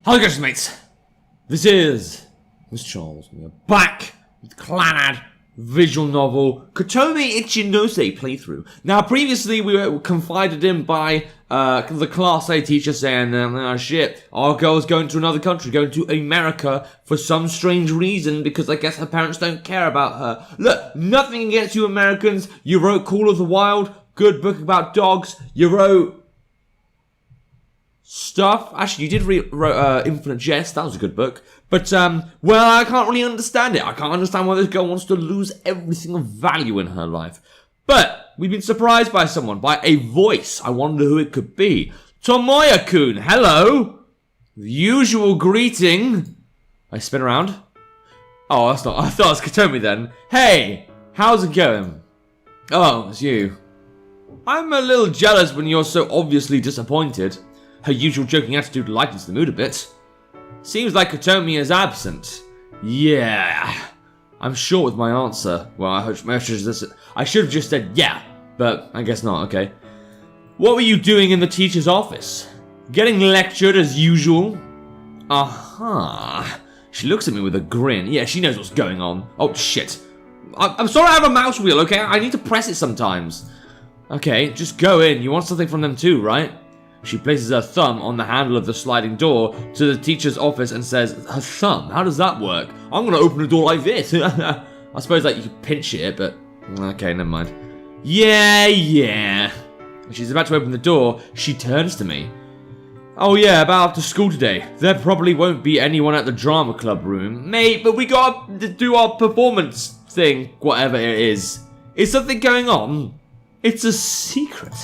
Hello guys, mates. This is Mrjacharles. We are back with Clannad visual novel Kotomi Ichinose playthrough. Now, previously we were confided in by the Class A teacher saying, shit, our girl's going to another country, going to America for some strange reason because I guess her parents don't care about her. Look, nothing against you Americans. You wrote Call of the Wild, good book about dogs. You wrote stuff. Actually, you did wrote Infinite Jest. That was a good book. But, well, I can't really understand it. I can't understand why this girl wants to lose everything of value in her life. But we've been surprised by someone, by a voice. I wonder who it could be. Tomoya-kun, hello. The usual greeting. I spin around. Oh, that's not. I thought it was Kotomi then. Hey, how's it going? Oh, it's you. I'm a little jealous when you're so obviously disappointed. Her usual joking attitude lightens the mood a bit. Seems like Kotomi is absent. Yeah. I'm short with my answer. Well, I should have just said yeah, but I guess not, okay. What were you doing in the teacher's office? Getting lectured as usual? Aha. She looks at me with a grin. Yeah, she knows what's going on. Oh, shit. I'm sorry I have a mouse wheel, okay? I need to press it sometimes. Okay, just go in. You want something from them too, right? She places her thumb on the handle of the sliding door to the teacher's office and says, her thumb? How does that work? I'm going to open the door like this. I suppose like you could pinch it, but okay, never mind. Yeah. She's about to open the door. She turns to me. Oh yeah, about after school today. There probably won't be anyone at the drama club room. Mate, but we got to do our performance thing, whatever it is. Is something going on? It's a secret.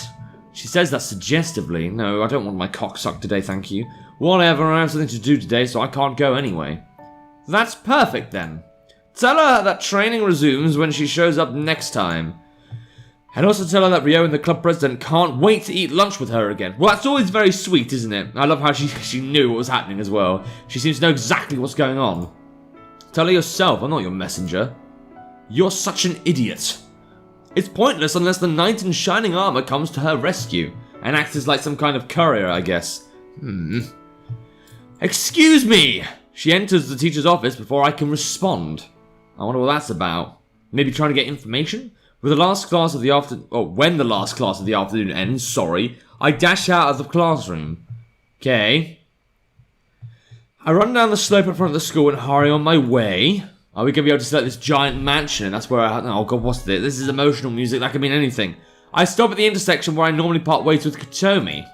She says that suggestively. No, I don't want my cock sucked today, thank you. Whatever, I have something to do today, so I can't go anyway. That's perfect then. Tell her that training resumes when she shows up next time. And also tell her that Rio and the club president can't wait to eat lunch with her again. Well, that's always very sweet, isn't it? I love how she knew what was happening as well. She seems to know exactly what's going on. Tell her yourself, I'm not your messenger. You're such an idiot. It's pointless unless the knight in shining armor comes to her rescue and acts as like some kind of courier, I guess. Excuse me! She enters the teacher's office before I can respond. I wonder what that's about. Maybe trying to get information? With the last class of the afternoon, when the last class of the afternoon ends, sorry, I dash out of the classroom. Okay. I run down the slope in front of the school and hurry on my way. Are we going to be able to select this giant mansion? That's where oh god, what's this? This is emotional music, that could mean anything. I stop at the intersection where I normally part ways with Kotomi.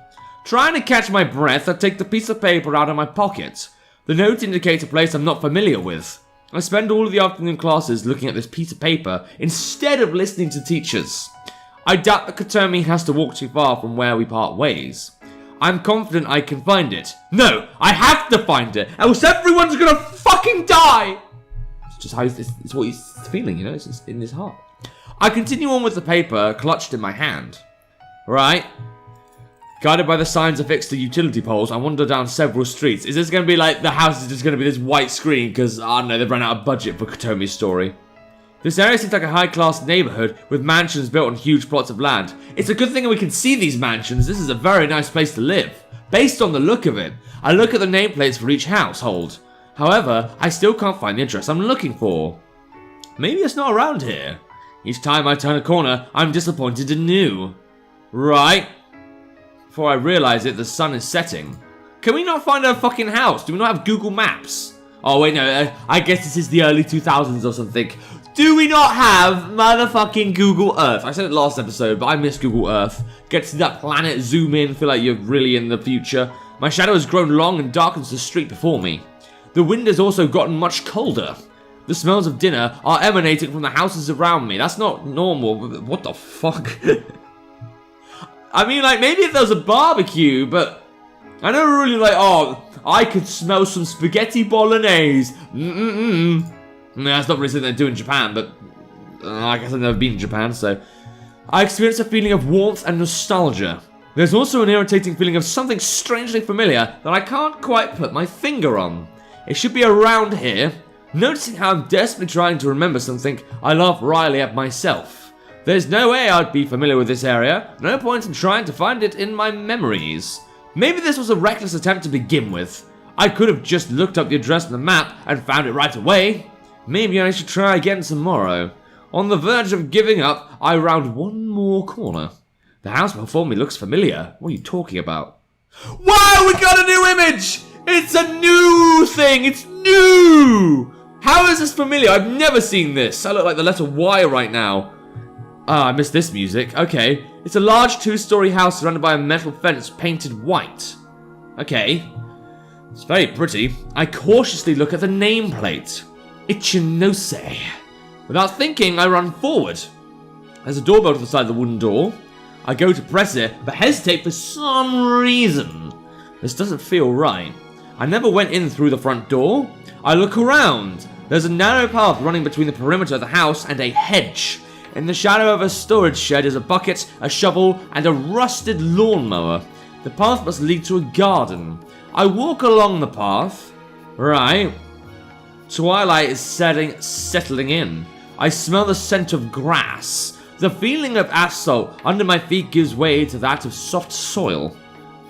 Trying to catch my breath, I take the piece of paper out of my pocket. The note indicates a place I'm not familiar with. I spend all of the afternoon classes looking at this piece of paper instead of listening to teachers. I doubt that Kotomi has to walk too far from where we part ways. I'm confident I can find it. No, I have to find it, else everyone's gonna fucking die! Just how it's what he's feeling, you know, it's just in his heart. I continue on with the paper clutched in my hand. Right. Guided by the signs affixed to utility poles, I wander down several streets. Is this going to be like the house is just going to be this white screen because, I don't know, they've run out of budget for Kotomi's story. This area seems like a high-class neighborhood with mansions built on huge plots of land. It's a good thing that we can see these mansions. This is a very nice place to live. Based on the look of it, I look at the nameplates for each household. However, I still can't find the address I'm looking for. Maybe it's not around here. Each time I turn a corner, I'm disappointed anew. Right. Before I realize it, the sun is setting. Can we not find a fucking house? Do we not have Google Maps? Oh wait, no, I guess this is the early 2000s or something. Do we not have motherfucking Google Earth? I said it last episode, but I miss Google Earth. Get to see that planet, zoom in, feel like you're really in the future. My shadow has grown long and darkens the street before me. The wind has also gotten much colder. The smells of dinner are emanating from the houses around me. That's not normal. What the fuck? I mean, like, maybe if there was a barbecue, but I never really like, oh, I could smell some spaghetti bolognese. That's not really something they do in Japan, but I guess I've never been to Japan, so. I experience a feeling of warmth and nostalgia. There's also an irritating feeling of something strangely familiar that I can't quite put my finger on. It should be around here. Noticing how I'm desperately trying to remember something, I laugh wryly at myself. There's no way I'd be familiar with this area. No point in trying to find it in my memories. Maybe this was a reckless attempt to begin with. I could have just looked up the address on the map and found it right away. Maybe I should try again tomorrow. On the verge of giving up, I round one more corner. The house before me looks familiar. What are you talking about? Wow, we got a new image! It's a new thing! It's new! How is this familiar? I've never seen this. I look like the letter Y right now. I missed this music. Okay. It's a large 2-story house surrounded by a metal fence painted white. Okay. It's very pretty. I cautiously look at the nameplate. Ichinose. Without thinking, I run forward. There's a doorbell to the side of the wooden door. I go to press it, but hesitate for some reason. This doesn't feel right. I never went in through the front door. I look around. There's a narrow path running between the perimeter of the house and a hedge. In the shadow of a storage shed is a bucket, a shovel, and a rusted lawnmower. The path must lead to a garden. I walk along the path. Right. Twilight is settling in. I smell the scent of grass. The feeling of asphalt under my feet gives way to that of soft soil.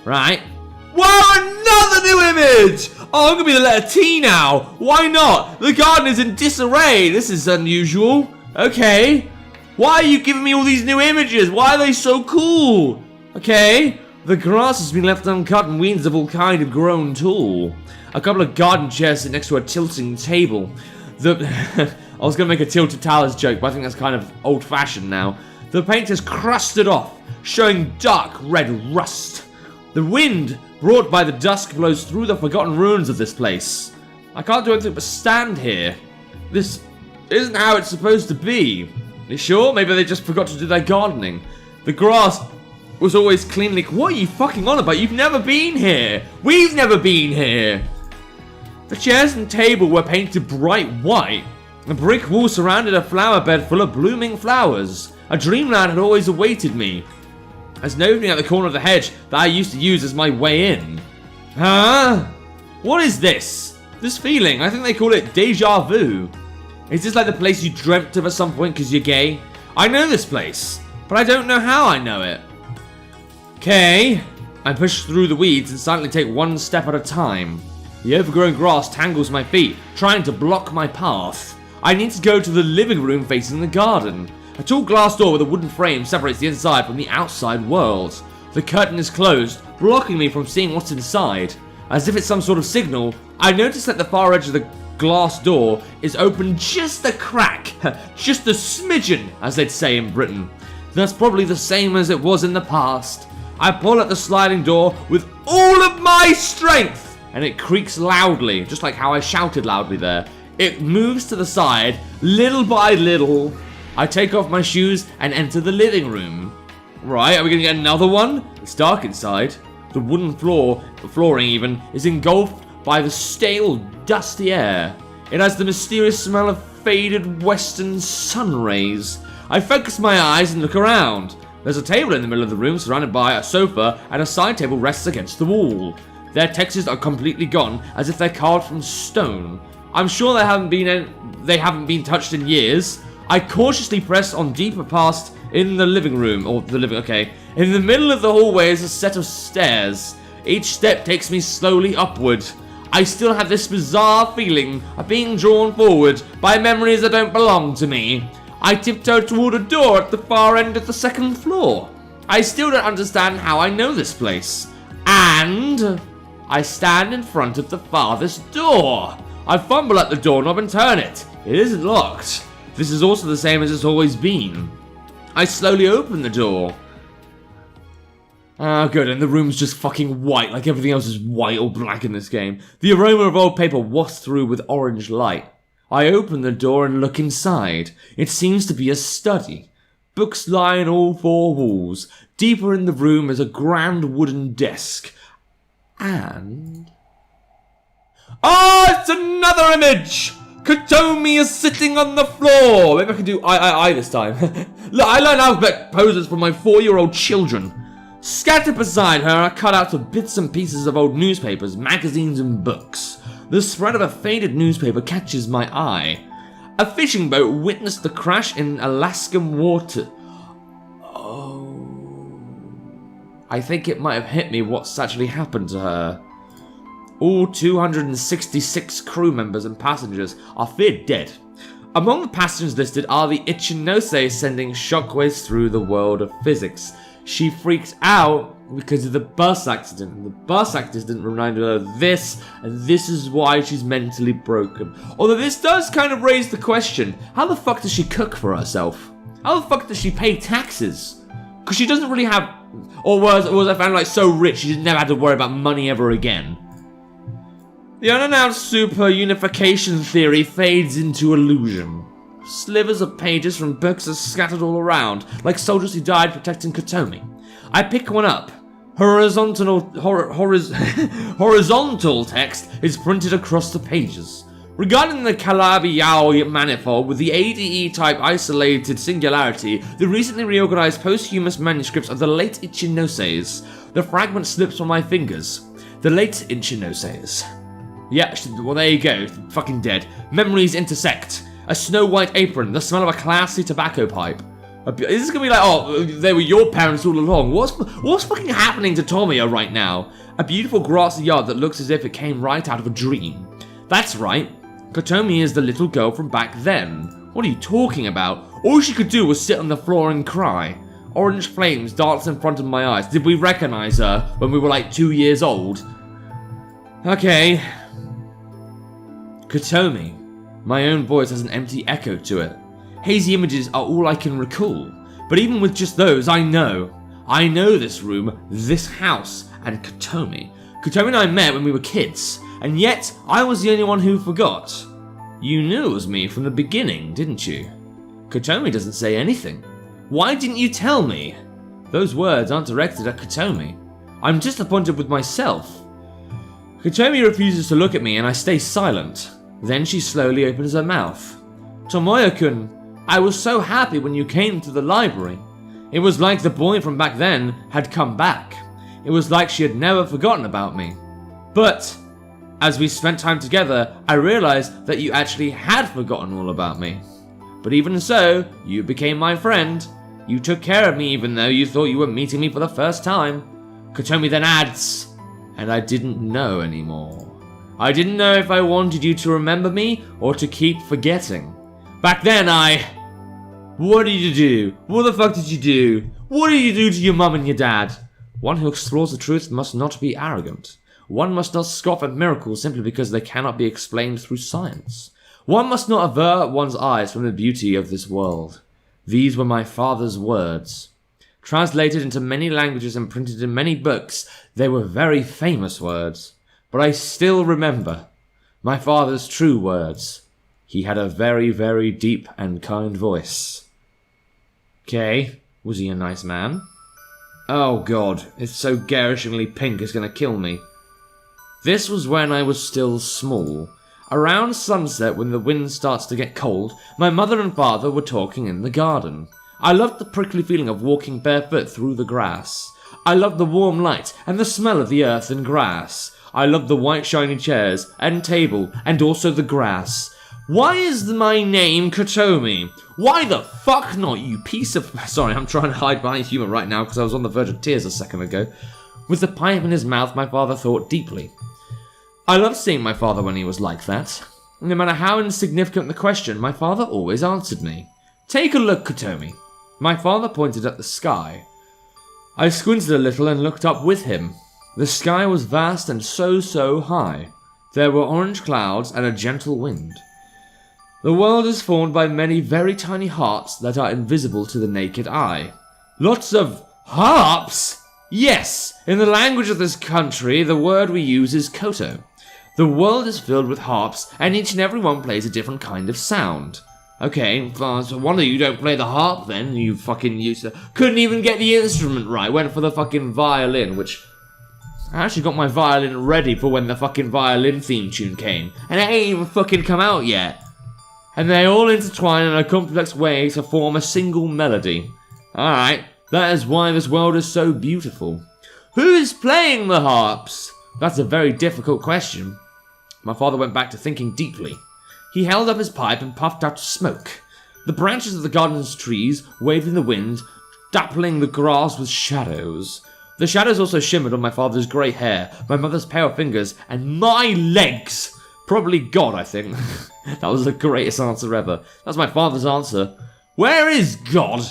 Right. Wow, another new image! Oh, I'm gonna be the letter T now. Why not? The garden is in disarray. This is unusual. Okay. Why are you giving me all these new images? Why are they so cool? Okay. The grass has been left uncut and weeds of all kind have grown tall. A couple of garden chairs sit next to a tilting table. I was going to make a tilted towers joke, but I think that's kind of old-fashioned now. The paint has crusted off, showing dark red rust. The wind, brought by the dusk, blows through the forgotten ruins of this place. I can't do anything but stand here. This isn't how it's supposed to be. You sure? Maybe they just forgot to do their gardening. The grass was always cleanly... What are you fucking on about? You've never been here. We've never been here. The chairs and table were painted bright white. The brick wall surrounded a flower bed full of blooming flowers. A dreamland had always awaited me. There's an opening at the corner of the hedge that I used to use as my way in. Huh? What is this? This feeling, I think they call it deja vu. Is this like the place you dreamt of at some point because you're gay? I know this place, but I don't know how I know it. Okay. I push through the weeds and silently take one step at a time. The overgrown grass tangles my feet, trying to block my path. I need to go to the living room facing the garden. A tall glass door with a wooden frame separates the inside from the outside world. The curtain is closed, blocking me from seeing what's inside. As if it's some sort of signal, I notice that the far edge of the glass door is open just a crack, just a smidgen, as they'd say in Britain. That's probably the same as it was in the past. I pull at the sliding door with all of my strength, and it creaks loudly, just like how I shouted loudly there. It moves to the side, little by little. I take off my shoes and enter the living room. Right, are we gonna get another one? It's dark inside. The wooden floor, the flooring even, is engulfed by the stale, dusty air. It has the mysterious smell of faded western sun rays. I focus my eyes and look around. There's a table in the middle of the room surrounded by a sofa, and a side table rests against the wall. Their textures are completely gone, as if they're carved from stone. I'm sure they haven't been touched in years. I cautiously press on deeper past in the living room, okay. In the middle of the hallway is a set of stairs. Each step takes me slowly upward. I still have this bizarre feeling of being drawn forward by memories that don't belong to me. I tiptoe toward a door at the far end of the second floor. I still don't understand how I know this place. And I stand in front of the farthest door. I fumble at the doorknob and turn it. It isn't locked. This is also the same as it's always been. I slowly open the door. Ah, good, and the room's just fucking white, like everything else is white or black in this game. The aroma of old paper wafts through with orange light. I open the door and look inside. It seems to be a study. Books lie on all four walls. Deeper in the room is a grand wooden desk. And... oh, it's another image! Kotomi is sitting on the floor! Maybe I can do I this time. Look, I learned alphabet poses from my 4-year-old children. Scattered beside her are cutouts of bits and pieces of old newspapers, magazines, and books. The spread of a faded newspaper catches my eye. A fishing boat witnessed the crash in Alaskan water. Oh. I think it might have hit me what's actually happened to her. All 266 crew members and passengers are feared dead. Among the passengers listed are the Ichinose, sending shockwaves through the world of physics. She freaked out because of the bus accident. The bus accident reminded her of this, and this is why she's mentally broken. Although this does kind of raise the question, how the fuck does she cook for herself? How the fuck does she pay taxes? Because she doesn't really have... Or was I found like so rich she never had to worry about money ever again? The unannounced super unification theory fades into illusion. Slivers of pages from books are scattered all around, like soldiers who died protecting Kotomi. I pick one up. Horizontal text is printed across the pages. Regarding the Calabi-Yau manifold with the ADE-type isolated singularity, the recently reorganized posthumous manuscripts of the late Ichinoses. The fragment slips from my fingers. The late Ichinoses. Yeah, well there you go, fucking dead. Memories intersect. A snow-white apron, the smell of a classy tobacco pipe. Is this gonna be like, oh, they were your parents all along? What's fucking happening to Tomoya right now? A beautiful grassy yard that looks as if it came right out of a dream. That's right, Kotomi is the little girl from back then. What are you talking about? All she could do was sit on the floor and cry. Orange flames danced in front of my eyes. Did we recognize her when we were like 2 years old? Okay. Kotomi. My own voice has an empty echo to it. Hazy images are all I can recall. But even with just those, I know. I know this room, this house, and Kotomi. Kotomi and I met when we were kids, and yet I was the only one who forgot. You knew it was me from the beginning, didn't you? Kotomi doesn't say anything. Why didn't you tell me? Those words aren't directed at Kotomi. I'm disappointed with myself. Kotomi refuses to look at me and I stay silent. Then she slowly opens her mouth. Tomoya-kun, I was so happy when you came to the library. It was like the boy from back then had come back. It was like she had never forgotten about me. But, as we spent time together, I realized that you actually had forgotten all about me. But even so, you became my friend. You took care of me even though you thought you were meeting me for the first time. Kotomi then adds, and I didn't know anymore. I didn't know if I wanted you to remember me or to keep forgetting. Back then What did you do? What the fuck did you do? What did you do to your mum and your dad? One who explores the truth must not be arrogant. One must not scoff at miracles simply because they cannot be explained through science. One must not avert one's eyes from the beauty of this world. These were my father's words. Translated into many languages and printed in many books, they were very famous words. But I still remember my father's true words. He had a very, very deep and kind voice. Okay, was he a nice man? Oh god, it's so garishingly pink it's gonna kill me. This was when I was still small. Around sunset, when the wind starts to get cold, my mother and father were talking in the garden. I loved the prickly feeling of walking barefoot through the grass. I loved the warm light and the smell of the earth and grass. I loved the white shiny chairs and table and also the grass. Why is my name Kotomi? Why the fuck not, you piece of... Sorry, I'm trying to hide behind humor right now because I was on the verge of tears a second ago. With the pipe in his mouth, my father thought deeply. I loved seeing my father when he was like that. No matter how insignificant the question, my father always answered me. Take a look, Kotomi. My father pointed at the sky. I squinted a little and looked up with him. The sky was vast and so high. There were orange clouds and a gentle wind. The world is formed by many very tiny hearts that are invisible to the naked eye. Lots of harps? Yes, in the language of this country, the word we use is koto. The world is filled with harps, and each and every one plays a different kind of sound. Okay, well, it's a wonder you don't play the harp then, you fucking user. Couldn't even get the instrument right, went for the fucking violin, which... I actually got my violin ready for when the fucking violin theme tune came, and it ain't even fucking come out yet. And they all intertwine in a complex way to form a single melody. Alright, that is why this world is so beautiful. Who is playing the harps? That's a very difficult question. My father went back to thinking deeply. He held up his pipe and puffed out smoke. The branches of the garden's trees waved in the wind, dappling the grass with shadows. The shadows also shimmered on my father's grey hair, my mother's pale fingers, and my legs! Probably God, I think. That was the greatest answer ever. That's my father's answer. Where is God?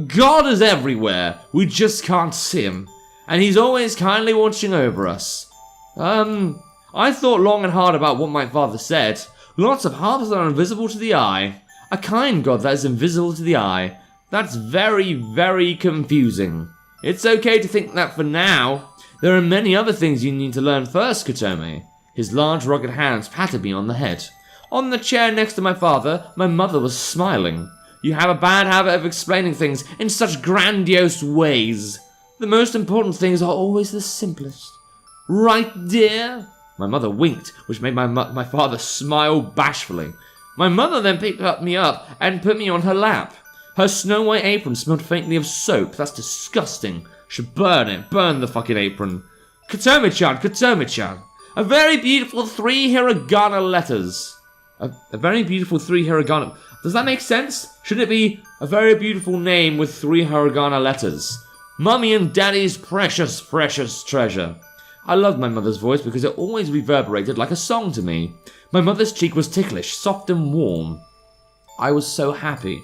God is everywhere. We just can't see him. And he's always kindly watching over us. I thought long and hard about what my father said. Lots of hearts that are invisible to the eye. A kind God that is invisible to the eye. That's very, very confusing. It's okay to think that for now. There are many other things you need to learn first, Katome. His large, rugged hands patted me on the head. On the chair next to my father, my mother was smiling. You have a bad habit of explaining things in such grandiose ways. The most important things are always the simplest. Right, dear? My mother winked, which made my father smile bashfully. My mother then picked me up and put me on her lap. Her snow-white apron smelled faintly of soap. That's disgusting. Should burn it. Burn the fucking apron. Katome-chan, Katome-chan. A very beautiful 3 hiragana letters. A very beautiful 3 hiragana... Does that make sense? Should it be a very beautiful name with 3 hiragana letters? Mummy and Daddy's precious, precious treasure. I loved my mother's voice because it always reverberated like a song to me. My mother's cheek was ticklish, soft and warm. I was so happy.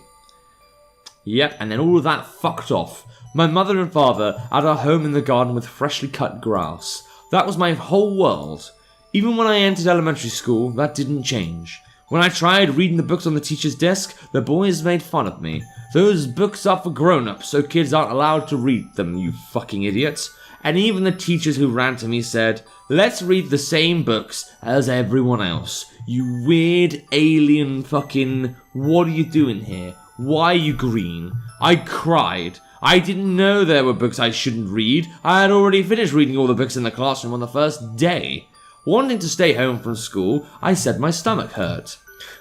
Yep, and then all of that fucked off. My mother and father at our home in the garden with freshly cut grass. That was my whole world. Even when I entered elementary school, that didn't change. When I tried reading the books on the teacher's desk, the boys made fun of me. Those books are for grown-ups, so kids aren't allowed to read them, you fucking idiots. And even the teachers who ran to me said, let's read the same books as everyone else. You weird alien fucking... What are you doing here? Why are you green? I cried. I didn't know there were books I shouldn't read. I had already finished reading all the books in the classroom on the first day. Wanting to stay home from school, I said my stomach hurt.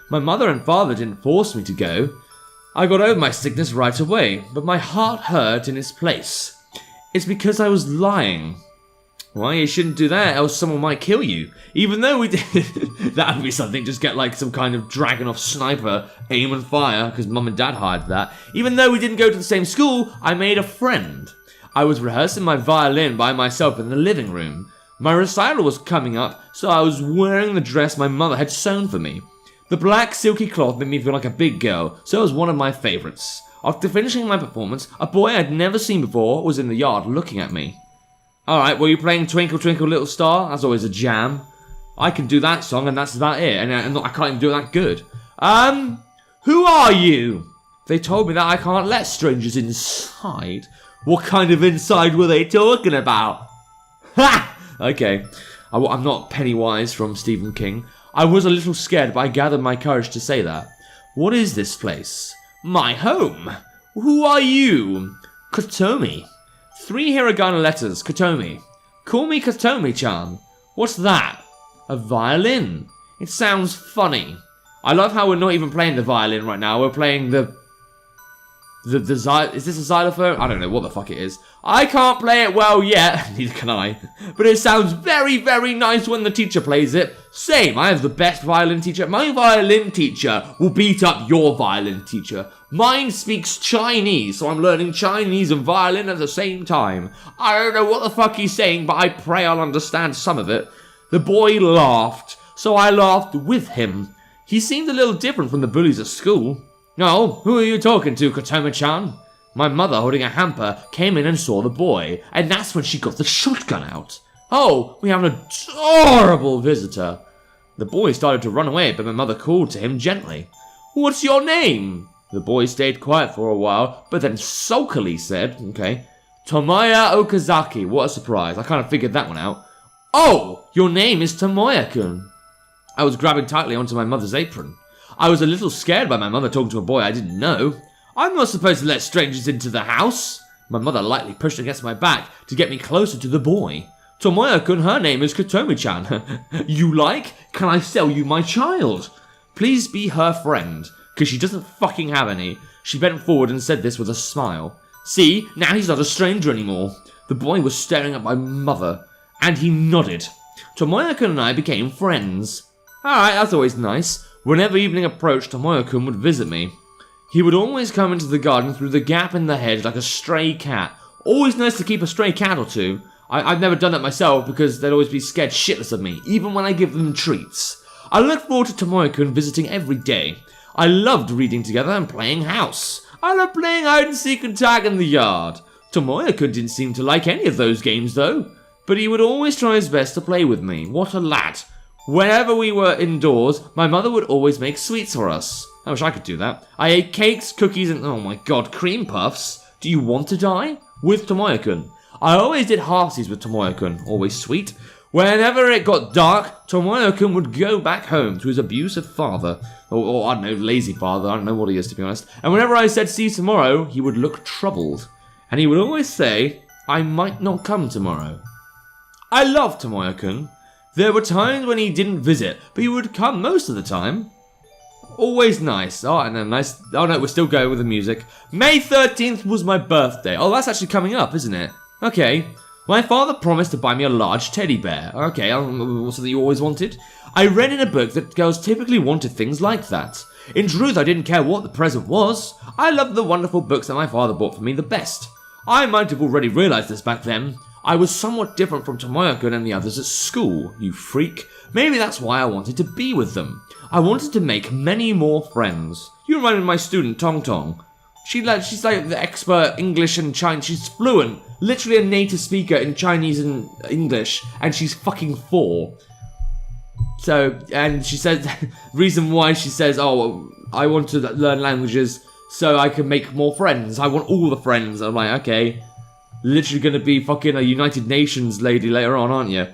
My mother and father didn't force me to go. I got over my sickness right away, but my heart hurt in its place. It's because I was lying. Well, you shouldn't do that, else someone might kill you. Even though we did... that would be something, just get like some kind of Dragunov sniper, aim and fire, because mum and dad hired that. Even though we didn't go to the same school, I made a friend. I was rehearsing my violin by myself in the living room. My recital was coming up, so I was wearing the dress my mother had sewn for me. The black silky cloth made me feel like a big girl, so it was one of my favourites. After finishing my performance, a boy I'd never seen before was in the yard looking at me. Alright, were you playing Twinkle Twinkle Little Star? That's always a jam. I can do that song and that's about it, and I can't even do it that good. Who are you? They told me that I can't let strangers inside. What kind of inside were they talking about? Ha! Okay, I'm not Pennywise from Stephen King. I was a little scared, but I gathered my courage to say that. What is this place? My home. Who are you? Katome. 3 hiragana letters, Katome. Call me Katome-chan. What's that? A violin. It sounds funny. I love how we're not even playing the violin right now. We're playing is this a xylophone? I don't know what the fuck it is. I can't play it well yet, neither can I. But it sounds very, very nice when the teacher plays it. Same, I have the best violin teacher. My violin teacher will beat up your violin teacher. Mine speaks Chinese, so I'm learning Chinese and violin at the same time. I don't know what the fuck he's saying, but I pray I'll understand some of it. The boy laughed, so I laughed with him. He seemed a little different from the bullies at school. Oh, who are you talking to, Katome-chan? My mother, holding a hamper, came in and saw the boy, and that's when she got the shotgun out. Oh, we have an adorable visitor. The boy started to run away, but my mother called to him gently. What's your name? The boy stayed quiet for a while, but then sulkily said, Tomoya Okazaki. What a surprise. I kind of figured that one out. Oh, your name is Tomoya-kun. I was grabbing tightly onto my mother's apron. I was a little scared by my mother talking to a boy I didn't know. I'm not supposed to let strangers into the house. My mother lightly pushed against my back to get me closer to the boy. Tomoya-kun, her name is Katome-chan. You like? Can I sell you my child? Please be her friend, because she doesn't fucking have any. She bent forward and said this with a smile. See, now he's not a stranger anymore. The boy was staring at my mother, and he nodded. Tomoya-kun and I became friends. Alright, that's always nice. Whenever evening approached, Tomoya-kun would visit me. He would always come into the garden through the gap in the hedge like a stray cat, Always nice to keep a stray cat or two. I've never done that myself because they'd always be scared shitless of me, even when I give them treats. I look forward to Tomoyo-kun visiting every day. I loved reading together and playing house. I love playing hide and seek and tag in the yard. Tomoyo-kun didn't seem to like any of those games though, but he would always try his best to play with me. What a lad. Whenever we were indoors, my mother would always make sweets for us. I wish I could do that. I ate cakes, cookies, and oh my god, cream puffs. Do you want to die? With Tomoyo-kun. I always did halfsies with Tomoyo-kun, always sweet. Whenever it got dark, Tomoyo-kun would go back home to his abusive father. Or I don't know, lazy father, I don't know what he is to be honest. And whenever I said see you tomorrow, he would look troubled. And he would always say, I might not come tomorrow. I loved Tomoyo-kun. There were times when he didn't visit, but he would come most of the time. Always nice. Oh, and then nice. Oh no, we're still going with the music. May 13th was my birthday. Oh, that's actually coming up, isn't it? Okay. My father promised to buy me a large teddy bear. Okay, something you always wanted. I read in a book that girls typically wanted things like that. In truth, I didn't care what the present was. I loved the wonderful books that my father bought for me the best. I might have already realized this back then. I was somewhat different from Tomoyo-kun and the others at school, you freak. Maybe that's why I wanted to be with them. I wanted to make many more friends. You remind me of my student, Tong Tong. She's like the expert English and Chinese. She's fluent, literally a native speaker in Chinese and English, and she's fucking 4. So, and she says, reason why she says, oh, I want to learn languages so I can make more friends. I want all the friends. I'm like, okay, literally gonna be fucking a United Nations lady later on, aren't you?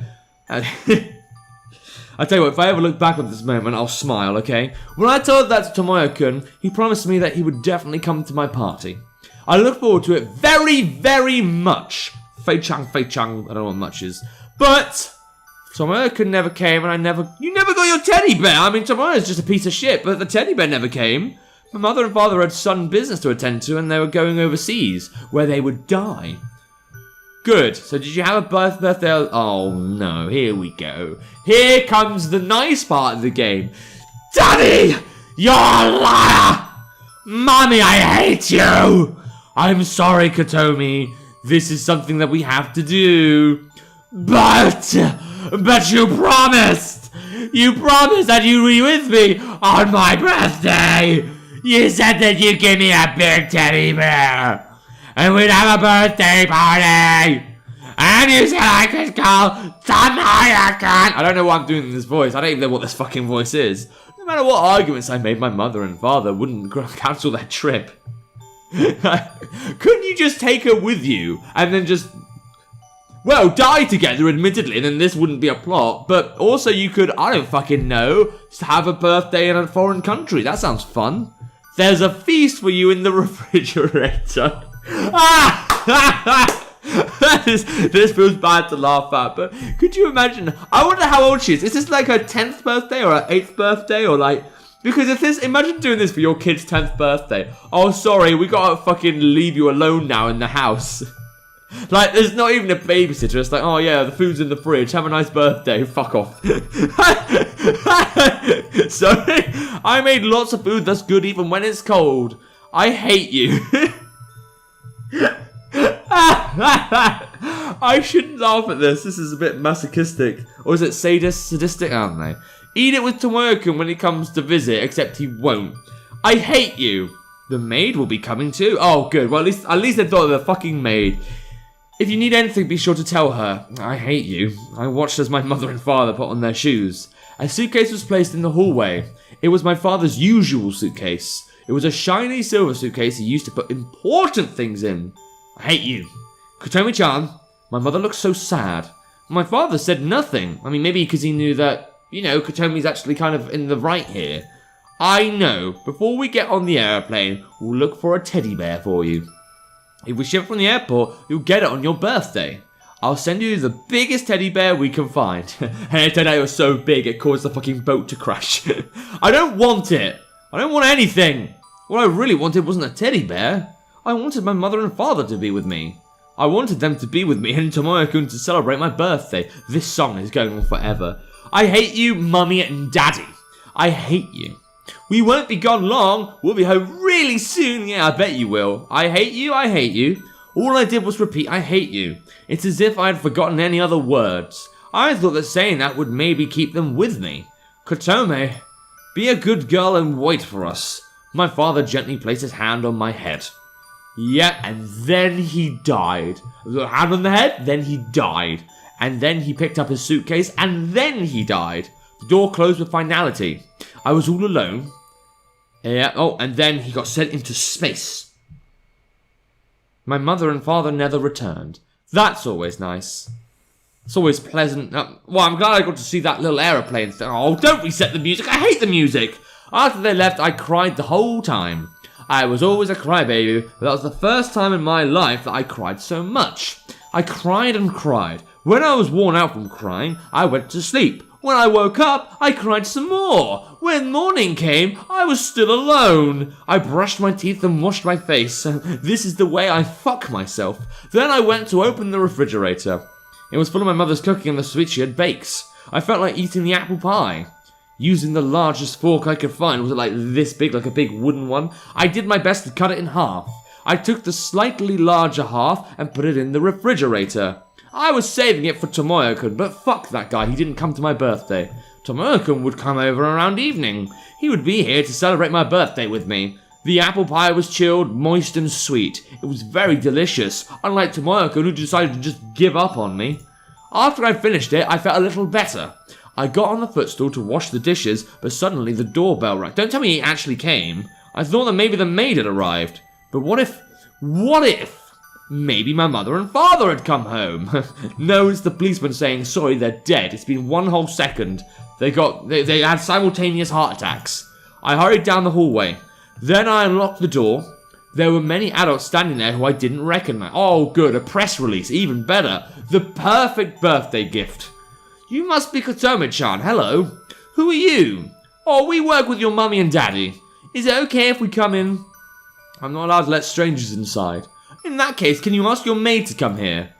I tell you what, if I ever look back on this moment, I'll smile, okay? When I told that to Tomoyo-kun, he promised me that he would definitely come to my party. I look forward to it very, very much. Fei-chan, I don't know what much is. But Tomoyo-kun never came and you never got your teddy bear! I mean, Tomoyo's just a piece of shit, but the teddy bear never came. My mother and father had sudden business to attend to and they were going overseas, where they would die. Good. So did you have a birthday? Oh no, here we go. Here comes the nice part of the game. Daddy! You're a liar! Mommy, I hate you! I'm sorry, Kotomi. This is something that we have to do. But you promised! You promised that you'd be with me on my birthday! You said that you'd give me a big teddy bear! And we'd have a birthday party! And you said I could call Tomoyo-kun! I don't know why I'm doing this voice. I don't even know what this fucking voice is. No matter what arguments I made, my mother and father wouldn't cancel their trip. Couldn't you just take her with you and then just, well, die together, admittedly, and then this wouldn't be a plot, but also you could, I don't fucking know, have a birthday in a foreign country. That sounds fun. There's a feast for you in the refrigerator. This feels bad to laugh at, but could you imagine? I wonder how old she is. Is this like her 10th birthday or her 8th birthday or like? Because if this, imagine doing this for your kid's 10th birthday. Oh, sorry, we gotta fucking leave you alone now in the house. Like, there's not even a babysitter. It's like, oh yeah, the food's in the fridge. Have a nice birthday. Fuck off. Sorry, I made lots of food that's good even when it's cold. I hate you. I shouldn't laugh at this. This is a bit masochistic. Or is it sadistic? I don't know. Eat it with Tomoyo-kun when he comes to visit, except he won't. I hate you. The maid will be coming too. Oh, good. Well, at least they thought of the fucking maid. If you need anything, be sure to tell her. I hate you. I watched as my mother and father put on their shoes. A suitcase was placed in the hallway. It was my father's usual suitcase. It was a shiny silver suitcase he used to put important things in. I hate you. Kotomi-chan, my mother looks so sad. My father said nothing. I mean, maybe because he knew that, you know, Kotomi's actually kind of in the right here. I know. Before we get on the airplane, we'll look for a teddy bear for you. If we ship from the airport, you'll get it on your birthday. I'll send you the biggest teddy bear we can find. And it turned out it was so big it caused the fucking boat to crash. I don't want it. I don't want anything. What I really wanted wasn't a teddy bear. I wanted my mother and father to be with me. I wanted them to be with me and Tomoyo-kun to celebrate my birthday. This song is going on forever. I hate you, mummy and daddy. I hate you. We won't be gone long. We'll be home really soon. Yeah, I bet you will. I hate you, I hate you. All I did was repeat, I hate you. It's as if I had forgotten any other words. I thought that saying that would maybe keep them with me. Kotome, be a good girl and wait for us. My father gently placed his hand on my head. Yeah, and then he died. The hand on the head, then he died. And then he picked up his suitcase, and then he died. The door closed with finality. I was all alone. Yeah, oh, and then he got sent into space. My mother and father never returned. That's always nice. It's always pleasant. Well, I'm glad I got to see that little aeroplane thing. Oh, don't reset the music. I hate the music. After they left, I cried the whole time. I was always a crybaby, but that was the first time in my life that I cried so much. I cried and cried. When I was worn out from crying, I went to sleep. When I woke up, I cried some more. When morning came, I was still alone. I brushed my teeth and washed my face. This is the way I fuck myself. Then I went to open the refrigerator. It was full of my mother's cooking and the sweets she had baked. I felt like eating the apple pie. Using the largest fork I could find, was it like this big, like a big wooden one? I did my best to cut it in half. I took the slightly larger half and put it in the refrigerator. I was saving it for Tomoyo-kun, but fuck that guy, he didn't come to my birthday. Tomoyo-kun would come over around evening. He would be here to celebrate my birthday with me. The apple pie was chilled, moist and sweet. It was very delicious, unlike Tomoyo-kun who decided to just give up on me. After I finished it, I felt a little better. I got on the footstool to wash the dishes, but suddenly the doorbell rang. Don't tell me he actually came. I thought that maybe the maid had arrived. But what if maybe my mother and father had come home? No, it's the policeman saying, sorry, they're dead. It's been one whole second. They had simultaneous heart attacks. I hurried down the hallway. Then I unlocked the door. There were many adults standing there who I didn't recognize. Oh, good, a press release, even better. The perfect birthday gift. You must be Kotome-chan, hello. Who are you? Oh, we work with your mummy and daddy. Is it okay if we come in? I'm not allowed to let strangers inside. In that case, can you ask your maid to come here?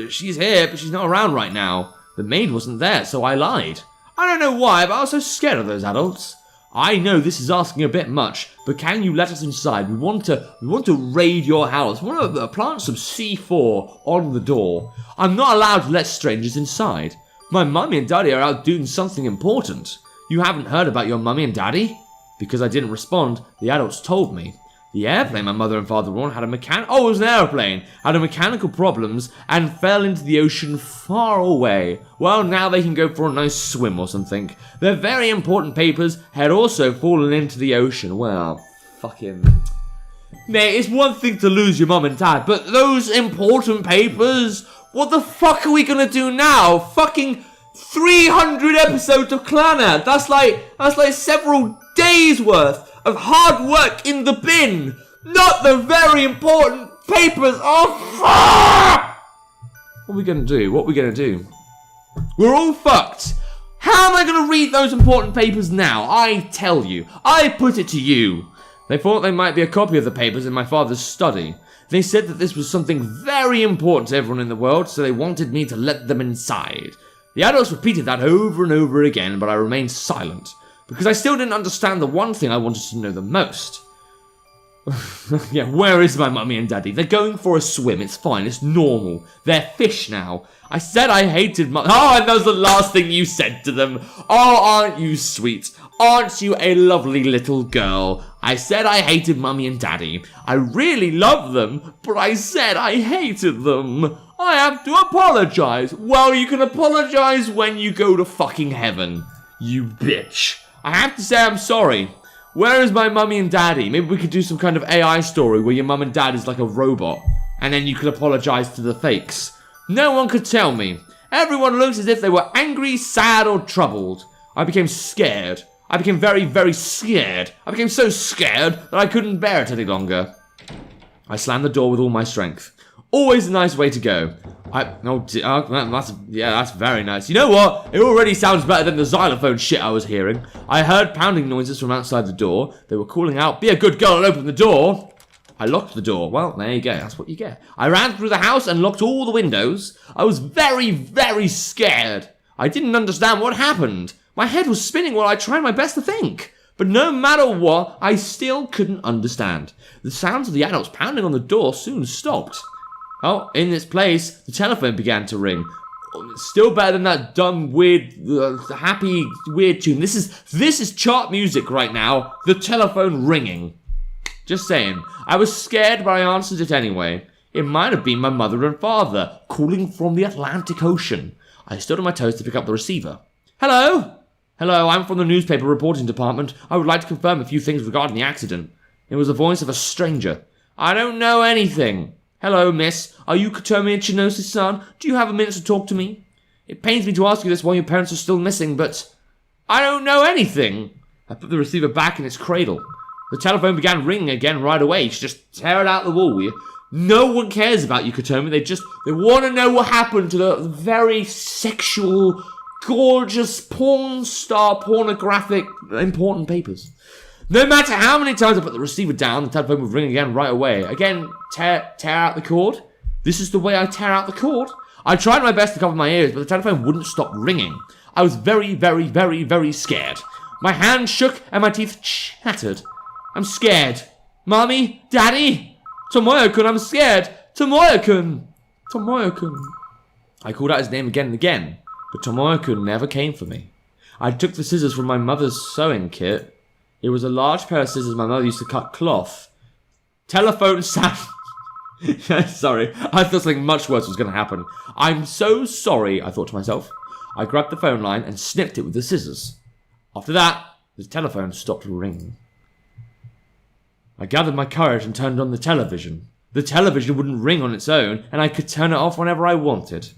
She's here, but she's not around right now. The maid wasn't there, so I lied. I don't know why, but I was so scared of those adults. I know this is asking a bit much, but can you let us inside? We want to raid your house. We want to plant some C4 on the door. I'm not allowed to let strangers inside. My mummy and daddy are out doing something important. You haven't heard about your mummy and daddy? Because I didn't respond, the adults told me. The airplane my mother and father were on had it was an airplane, had mechanical problems and fell into the ocean far away. Well, now they can go for a nice swim or something. Their very important papers had also fallen into the ocean. Well, fucking... Mate, it's one thing to lose your mum and dad, but those important papers? What the fuck are we gonna do now? Fucking 300 episodes of Clannad. That's like several days worth of hard work in the bin, not the very important papers. Oh, fuck! What are we gonna do? What are we gonna do? We're all fucked. How am I gonna read those important papers now? I tell you. I put it to you. They thought they might be a copy of the papers in my father's study. They said that this was something very important to everyone in the world, so they wanted me to let them inside. The adults repeated that over and over again, but I remained silent. Because I still didn't understand the one thing I wanted to know the most. Yeah, where is my mummy and daddy? They're going for a swim, it's fine, it's normal. They're fish now. I said I hated Oh, and that was the last thing you said to them. Oh, aren't you sweet? Aren't you a lovely little girl? I said I hated mummy and daddy. I really love them, but I said I hated them. I have to apologize. Well, you can apologize when you go to fucking heaven. You bitch. I have to say I'm sorry. Where is my mummy and daddy? Maybe we could do some kind of AI story where your mum and dad is like a robot, and then you could apologize to the fakes. No one could tell me. Everyone looks as if they were angry, sad, or troubled. I became scared. I became very, very scared. I became so scared that I couldn't bear it any longer. I slammed the door with all my strength. Always a nice way to go. That's very nice. You know what? It already sounds better than the xylophone shit I was hearing. I heard pounding noises from outside the door. They were calling out, "Be a good girl and open the door." I locked the door. Well, there you go. That's what you get. I ran through the house and locked all the windows. I was very, very scared. I didn't understand what happened. My head was spinning while I tried my best to think. But no matter what, I still couldn't understand. The sounds of the adults pounding on the door soon stopped. Oh, in its place, the telephone began to ring. Still better than that dumb, weird, happy, weird tune. This is chart music right now. The telephone ringing. Just saying. I was scared, but I answered it anyway. It might have been my mother and father, calling from the Atlantic Ocean. I stood on my toes to pick up the receiver. Hello? Hello, I'm from the newspaper reporting department. I would like to confirm a few things regarding the accident. It was the voice of a stranger. I don't know anything. Hello, miss. Are you Katomi Ichinose's son? Do you have a minute to talk to me? It pains me to ask you this while your parents are still missing, but I don't know anything. I put the receiver back in its cradle. The telephone began ringing again right away. You should just tear it out the wall, will you? No one cares about you, Katomi. They want to know what happened to the very sexual, gorgeous, porn star, pornographic, important papers. No matter how many times I put the receiver down, the telephone would ring again right away. Again, tear out the cord. This is the way I tear out the cord. I tried my best to cover my ears, but the telephone wouldn't stop ringing. I was very, very, very, very scared. My hands shook and my teeth chattered. I'm scared. Mommy? Daddy? Tomoyo-kun, I'm scared. Tomoyo-kun. Tomoyo-kun. I called out his name again and again, but Tomoyo-kun never came for me. I took the scissors from my mother's sewing kit. It was a large pair of scissors my mother used to cut cloth. Telephone sound. Sorry, I thought something much worse was going to happen. I'm so sorry, I thought to myself. I grabbed the phone line and snipped it with the scissors. After that, the telephone stopped ringing. I gathered my courage and turned on the television. The television wouldn't ring on its own, and I could turn it off whenever I wanted.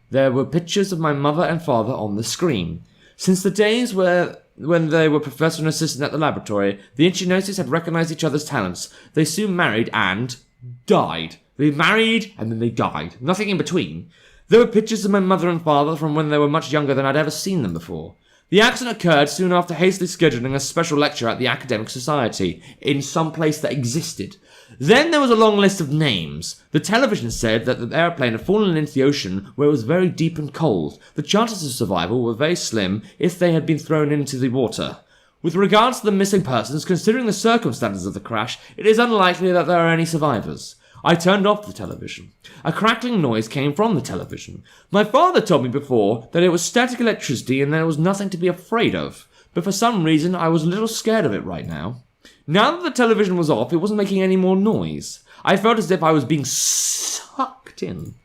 There were pictures of my mother and father on the screen. Since the days when they were professor and assistant at the laboratory, the Ichinoses had recognized each other's talents. They soon married and died. They married and then they died. Nothing in between. There were pictures of my mother and father from when they were much younger than I'd ever seen them before. The accident occurred soon after hastily scheduling a special lecture at the Academic Society, in some place that existed. Then there was a long list of names. The television said that the airplane had fallen into the ocean where it was very deep and cold. The chances of survival were very slim if they had been thrown into the water. With regards to the missing persons, considering the circumstances of the crash, it is unlikely that there are any survivors. I turned off the television. A crackling noise came from the television. My father told me before that it was static electricity and there was nothing to be afraid of, but for some reason I was a little scared of it right now. Now that the television was off, it wasn't making any more noise. I felt as if I was being sucked in.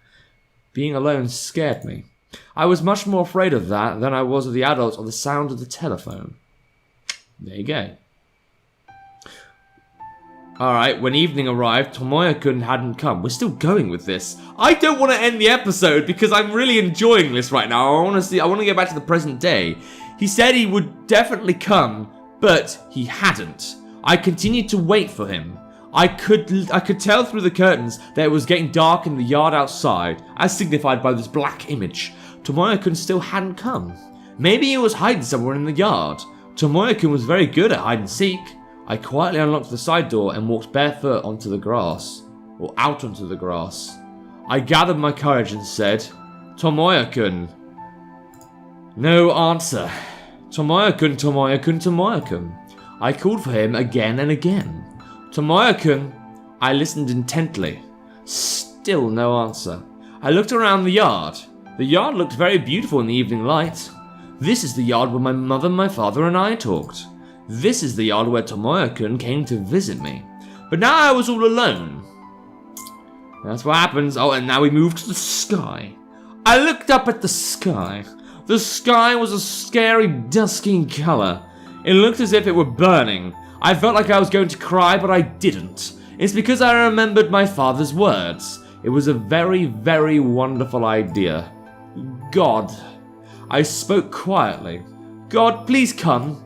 Being alone scared me. I was much more afraid of that than I was of the adults or the sound of the telephone. There you go. Alright, when evening arrived, Tomoyo-kun hadn't come. We're still going with this. I don't want to end the episode because I'm really enjoying this right now. I want to get back to the present day. He said he would definitely come, but he hadn't. I continued to wait for him. I could tell through the curtains that it was getting dark in the yard outside, as signified by this black image. Tomoyo-kun still hadn't come. Maybe he was hiding somewhere in the yard. Tomoyo-kun was very good at hide and seek. I quietly unlocked the side door and walked barefoot onto the grass. Or out onto the grass. I gathered my courage and said, Tomoyo-kun. No answer. Tomoyo-kun, Tomoyo-kun, Tomoyo-kun. I called for him again and again. Tomoyo-kun. I listened intently. Still no answer. I looked around the yard. The yard looked very beautiful in the evening light. This is the yard where my mother, my father, and I talked. This is the yard where Tomoyo-kun came to visit me. But now I was all alone. That's what happens. Oh, and now we move to the sky. I looked up at the sky. The sky was a scary, dusky color. It looked as if it were burning. I felt like I was going to cry, but I didn't. It's because I remembered my father's words. It was a very, very wonderful idea. God. I spoke quietly. God, please come.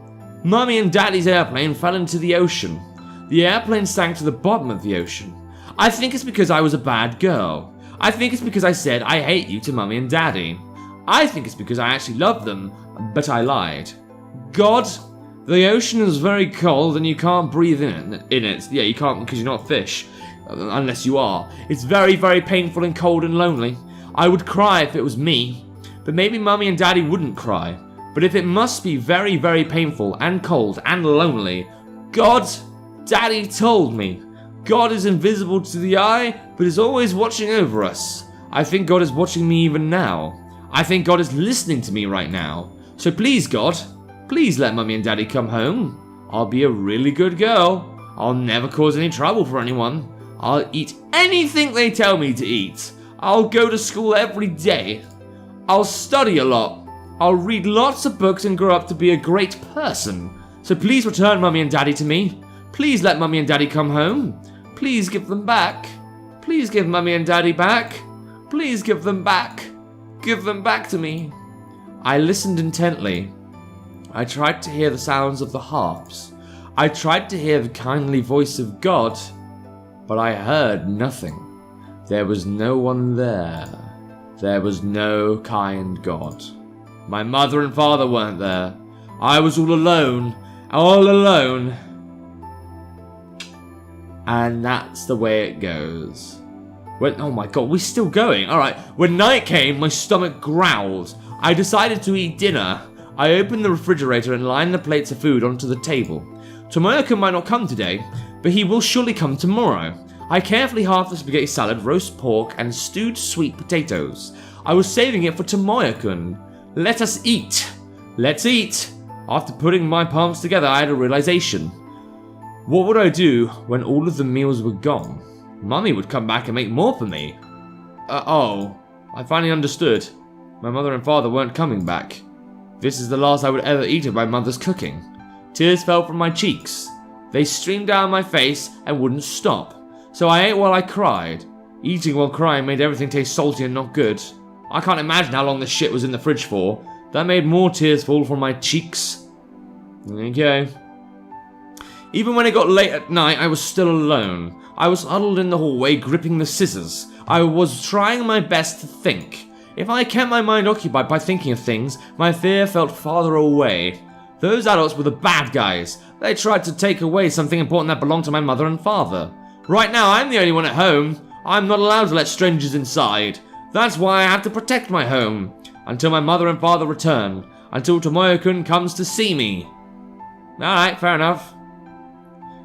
Mummy and Daddy's airplane fell into the ocean. The airplane sank to the bottom of the ocean. I think it's because I was a bad girl. I think it's because I said I hate you to Mummy and Daddy. I think it's because I actually love them, but I lied. God, the ocean is very cold and you can't breathe in it. Yeah, you can't because you're not a fish. Unless you are. It's very, very painful and cold and lonely. I would cry if it was me. But maybe Mummy and Daddy wouldn't cry. But But if it must be very, very painful and cold and lonely, God, Daddy told me. God is invisible to the eye, but is always watching over us. I think God is watching me even now. I think God is listening to me right now. So please, God, please let Mummy and Daddy come home. I'll be a really good girl. I'll never cause any trouble for anyone. I'll eat anything they tell me to eat. I'll go to school every day. I'll study a lot. I'll read lots of books and grow up to be a great person. So please return Mummy and Daddy to me. Please let Mummy and Daddy come home. Please give them back. Please give Mummy and Daddy back. Please give them back. Give them back to me. I listened intently. I tried to hear the sounds of the harps. I tried to hear the kindly voice of God, but I heard nothing. There was no one there. There was no kind God. My mother and father weren't there. I was all alone. All alone. And that's the way it goes. Oh my god, we're still going. Alright, when night came, my stomach growled. I decided to eat dinner. I opened the refrigerator and lined the plates of food onto the table. Tomoyo-kun might not come today, but he will surely come tomorrow. I carefully halved the spaghetti salad, roast pork, and stewed sweet potatoes. I was saving it for Tomoyo-kun. Let us eat. Let's eat. After putting my palms together, I had a realization. What would I do when all of the meals were gone? Mummy would come back and make more for me. I finally understood. My mother and father weren't coming back. This is the last I would ever eat of my mother's cooking. Tears fell from my cheeks. They streamed down my face and wouldn't stop. So I ate while I cried. Eating while crying made everything taste salty and not good. I can't imagine how long this shit was in the fridge for. That made more tears fall from my cheeks. Okay. Even when it got late at night, I was still alone. I was huddled in the hallway, gripping the scissors. I was trying my best to think. If I kept my mind occupied by thinking of things, my fear felt farther away. Those adults were the bad guys. They tried to take away something important that belonged to my mother and father. Right now, I'm the only one at home. I'm not allowed to let strangers inside. That's why I have to protect my home. Until my mother and father return. Until Tomoyo-kun comes to see me. Alright, fair enough.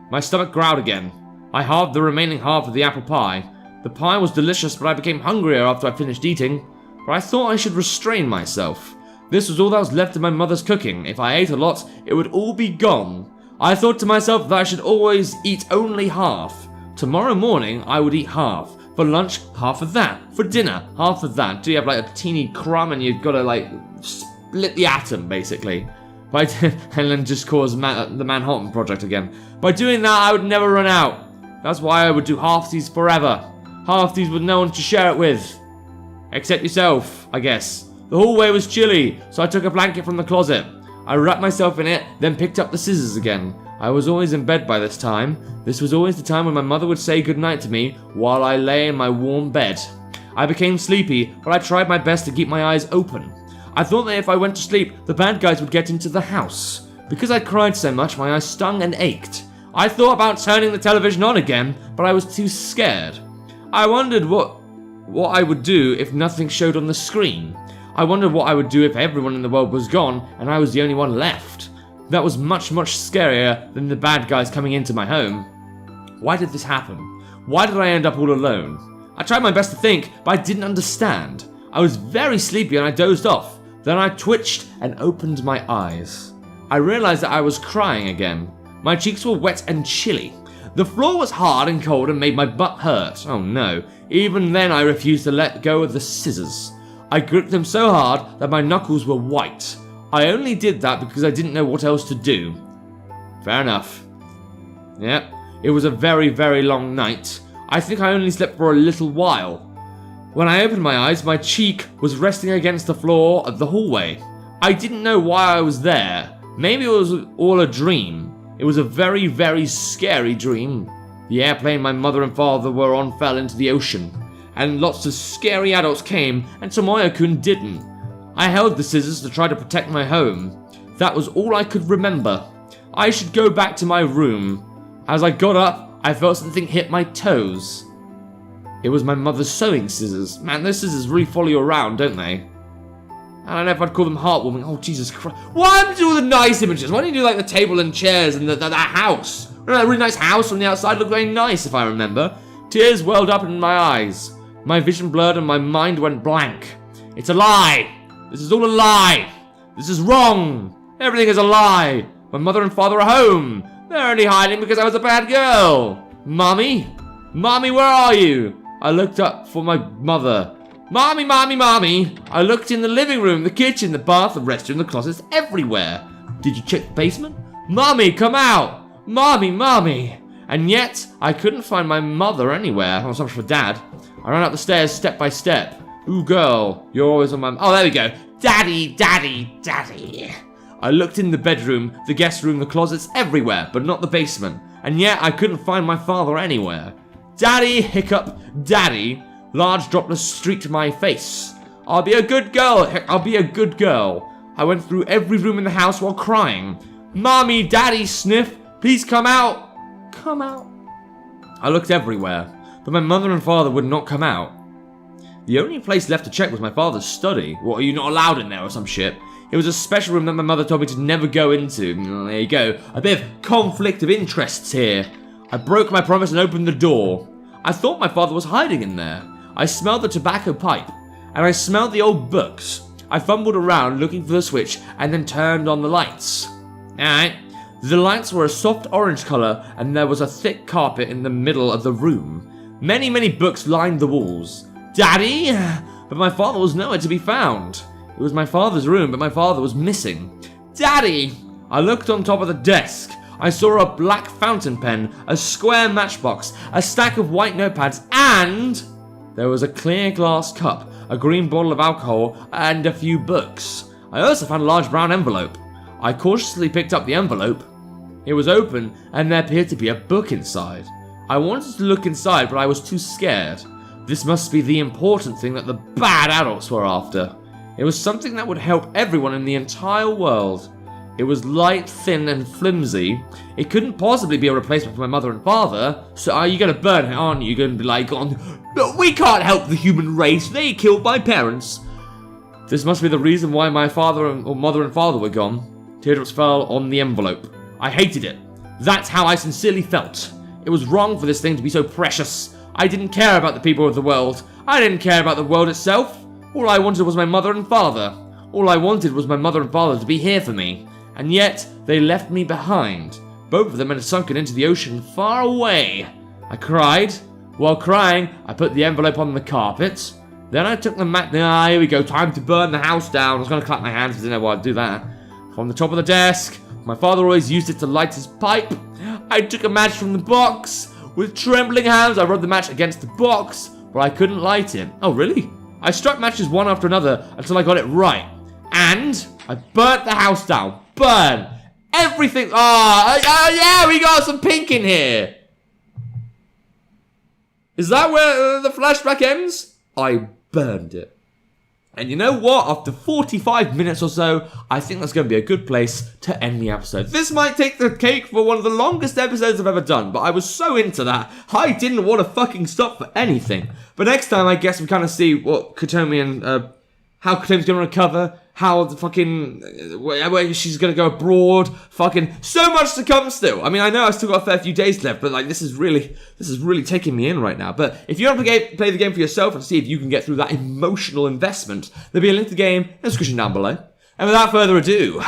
My stomach growled again. I halved the remaining half of the apple pie. The pie was delicious, but I became hungrier after I finished eating. But I thought I should restrain myself. This was all that was left of my mother's cooking. If I ate a lot, it would all be gone. I thought to myself that I should always eat only half. Tomorrow morning, I would eat half. For lunch, half of that. For dinner, half of that. Do you have like a teeny crumb and you've got to like split the atom, basically. And then just cause the Manhattan Project again. By doing that, I would never run out. That's why I would do half-these forever. Half-these with no one to share it with. Except yourself, I guess. The hallway was chilly, so I took a blanket from the closet. I wrapped myself in it, then picked up the scissors again. I was always in bed by this time. This was always the time when my mother would say goodnight to me while I lay in my warm bed. I became sleepy, but I tried my best to keep my eyes open. I thought that if I went to sleep, the bad guys would get into the house. Because I cried so much, my eyes stung and ached. I thought about turning the television on again, but I was too scared. I wondered what I would do if nothing showed on the screen. I wondered what I would do if everyone in the world was gone and I was the only one left. That was much, much scarier than the bad guys coming into my home. Why did this happen? Why did I end up all alone? I tried my best to think, but I didn't understand. I was very sleepy and I dozed off. Then I twitched and opened my eyes. I realized that I was crying again. My cheeks were wet and chilly. The floor was hard and cold and made my butt hurt. Oh no. Even then I refused to let go of the scissors. I gripped them so hard that my knuckles were white. I only did that because I didn't know what else to do. Fair enough. Yep, it was a very, very long night. I think I only slept for a little while. When I opened my eyes, my cheek was resting against the floor of the hallway. I didn't know why I was there. Maybe it was all a dream. It was a very, very scary dream. The airplane my mother and father were on fell into the ocean, and lots of scary adults came, and Tomoyo-kun didn't. I held the scissors to try to protect my home. That was all I could remember. I should go back to my room. As I got up, I felt something hit my toes. It was my mother's sewing scissors. Man, those scissors really follow you around, don't they? I don't know if I'd call them heartwarming. Oh, Jesus Christ. Why am I doing all the nice images? Why don't you do like the table and chairs and that house? That really nice house from the outside looked very nice, if I remember. Tears welled up in my eyes. My vision blurred and my mind went blank. It's a lie. This is all a lie. This is wrong. Everything is a lie. My mother and father are home. They're only hiding because I was a bad girl. Mommy? Mommy, where are you? I looked up for my mother. Mommy, mommy, mommy. I looked in the living room, the kitchen, the bath, the restroom, the closets, everywhere. Did you check the basement? Mommy, come out. Mommy, mommy. And yet, I couldn't find my mother anywhere. Oh, so much for Dad. I ran up the stairs step by step. Ooh, girl, you're always on my... Oh, there we go. Daddy, daddy, daddy. I looked in the bedroom, the guest room, the closets, everywhere, but not the basement. And yet, I couldn't find my father anywhere. Daddy, hiccup, daddy. Large droplets streaked my face. I'll be a good girl, I'll be a good girl. I went through every room in the house while crying. Mommy, daddy, sniff, please come out. Come out. I looked everywhere, but my mother and father would not come out. The only place left to check was my father's study. What, are you not allowed in there or some shit? It was a special room that my mother told me to never go into. There you go. A bit of conflict of interests here. I broke my promise and opened the door. I thought my father was hiding in there. I smelled the tobacco pipe, and I smelled the old books. I fumbled around looking for the switch and then turned on the lights. Alright. The lights were a soft orange colour, and there was a thick carpet in the middle of the room. Many, many books lined the walls. Daddy? But my father was nowhere to be found. It was my father's room, but my father was missing. Daddy! I looked on top of the desk. I saw a black fountain pen, a square matchbox, a stack of white notepads, and there was a clear glass cup, a green bottle of alcohol, and a few books. I also found a large brown envelope. I cautiously picked up the envelope. It was open, and there appeared to be a book inside. I wanted to look inside, but I was too scared. This must be the important thing that the bad adults were after. It was something that would help everyone in the entire world. It was light, thin, and flimsy. It couldn't possibly be a replacement for my mother and father. So are you going to burn it, aren't you? You're going to be like, no, we can't help the human race. They killed my parents. This must be the reason why my mother and father were gone. Teardrops fell on the envelope. I hated it. That's how I sincerely felt. It was wrong for this thing to be so precious. I didn't care about the people of the world. I didn't care about the world itself. All I wanted was my mother and father. All I wanted was my mother and father to be here for me. And yet, they left me behind. Both of them had sunken into the ocean far away. I cried. While crying, I put the envelope on the carpet. Then I took the here we go, time to burn the house down. I was going to clap my hands, but I didn't know why I'd do that. From the top of the desk, my father always used it to light his pipe. I took a match from the box. With trembling hands, I rubbed the match against the box, but I couldn't light it. Oh, really? I struck matches one after another until I got it right. And I burnt the house down. Burn. Everything. Yeah, we got some pink in here. Is that where the flashback ends? I burned it. And you know what? After 45 minutes or so, I think that's going to be a good place to end the episode. This might take the cake for one of the longest episodes I've ever done, but I was so into that, I didn't want to fucking stop for anything. But next time, I guess we kind of see what Kotomi and, how Kotomi's going to recover, how the fucking, where she's going to go abroad, fucking, so much to come still. I mean, I know I've still got a fair few days left, but like, this is really taking me in right now. But if you want to play the game for yourself and see if you can get through that emotional investment, there'll be a link to the game in the description down below. And without further ado,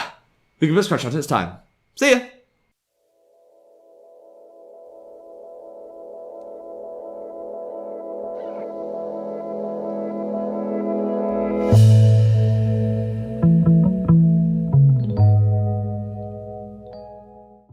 we can Mrjacharles, it's time. See ya!